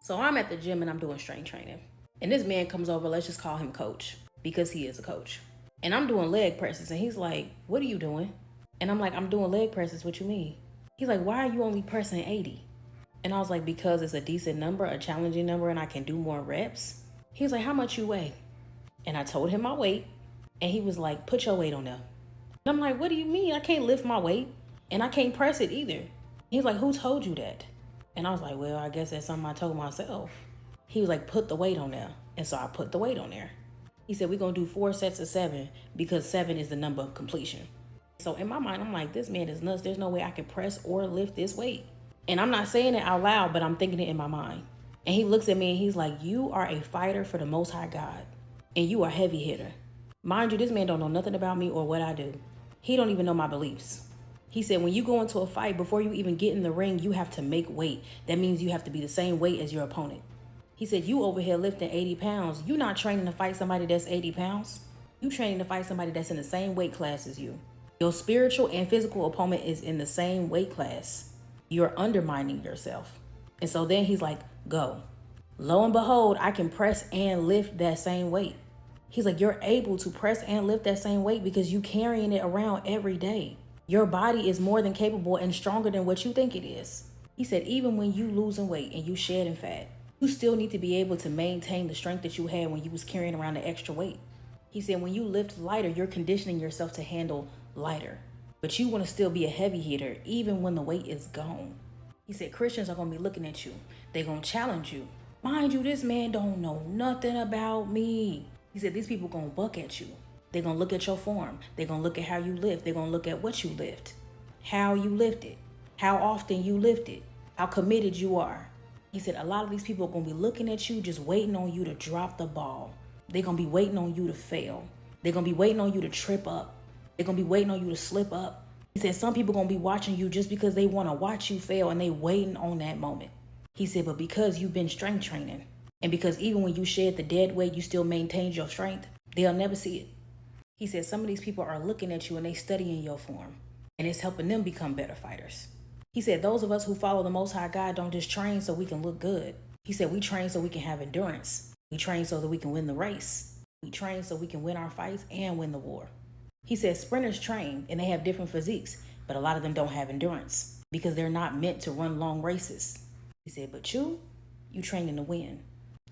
So I'm at the gym and I'm doing strength training. And this man comes over, let's just call him coach, because he is a coach. And I'm doing leg presses and he's like, what are you doing? And I'm like, I'm doing leg presses, what you mean? He's like, why are you only pressing 80? And I was like, because it's a decent number, a challenging number, and I can do more reps. He was like, how much you weigh? And I told him my weight. And he was like, put your weight on there. And I'm like, what do you mean? I can't lift my weight and I can't press it either. He's like, who told you that? And I was like, well, I guess that's something I told myself. He was like, put the weight on there. And so I put the weight on there. He said, we're going to do 4 sets of 7 because 7 is the number of completion. So in my mind, I'm like, this man is nuts. There's no way I can press or lift this weight. And I'm not saying it out loud, but I'm thinking it in my mind. And he looks at me and he's like, you are a fighter for the Most High God. And you are a heavy hitter. Mind you, this man don't know nothing about me or what I do. He don't even know my beliefs. He said, when you go into a fight, before you even get in the ring, you have to make weight. That means you have to be the same weight as your opponent. He said, you over here lifting 80 pounds. You're not training to fight somebody that's 80 pounds. You training to fight somebody that's in the same weight class as you. Your spiritual and physical opponent is in the same weight class. You're undermining yourself. And so then he's like, go. Lo and behold, I can press and lift that same weight. He's like, you're able to press and lift that same weight because you carrying it around every day. Your body is more than capable and stronger than what you think it is. He said, even when you losing weight and you shedding fat, you still need to be able to maintain the strength that you had when you was carrying around the extra weight. He said, when you lift lighter, you're conditioning yourself to handle lighter, but you want to still be a heavy hitter even when the weight is gone. He said, Christians are going to be looking at you. They're going to challenge you. Mind you, this man don't know nothing about me. He said, these people going to buck at you. They're going to look at your form. They're going to look at how you lift. They're going to look at what you lift, how you lift it, how often you lift it, how committed you are. He said, a lot of these people are going to be looking at you, just waiting on you to drop the ball. They're going to be waiting on you to fail. They're going to be waiting on you to trip up. They're going to be waiting on you to slip up. He said, some people are going to be watching you just because they want to watch you fail and they waiting on that moment. He said, but because you've been strength training and because even when you shed the dead weight, you still maintained your strength, they'll never see it. He said, some of these people are looking at you and they studying your form and it's helping them become better fighters. He said, those of us who follow the Most High God don't just train so we can look good. He said, we train so we can have endurance. We train so that we can win the race. We train so we can win our fights and win the war. He said, sprinters train and they have different physiques, but a lot of them don't have endurance because they're not meant to run long races. He said, but you training to win.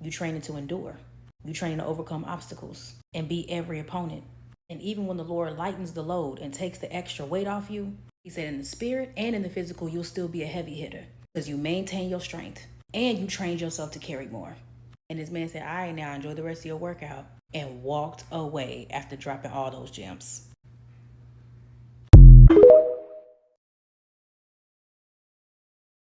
You training to endure. You training to overcome obstacles and beat every opponent. And even when the Lord lightens the load and takes the extra weight off you, he said in the spirit and in the physical, you'll still be a heavy hitter because you maintain your strength and you trained yourself to carry more. And this man said, all right, now enjoy the rest of your workout, and walked away after dropping all those gems.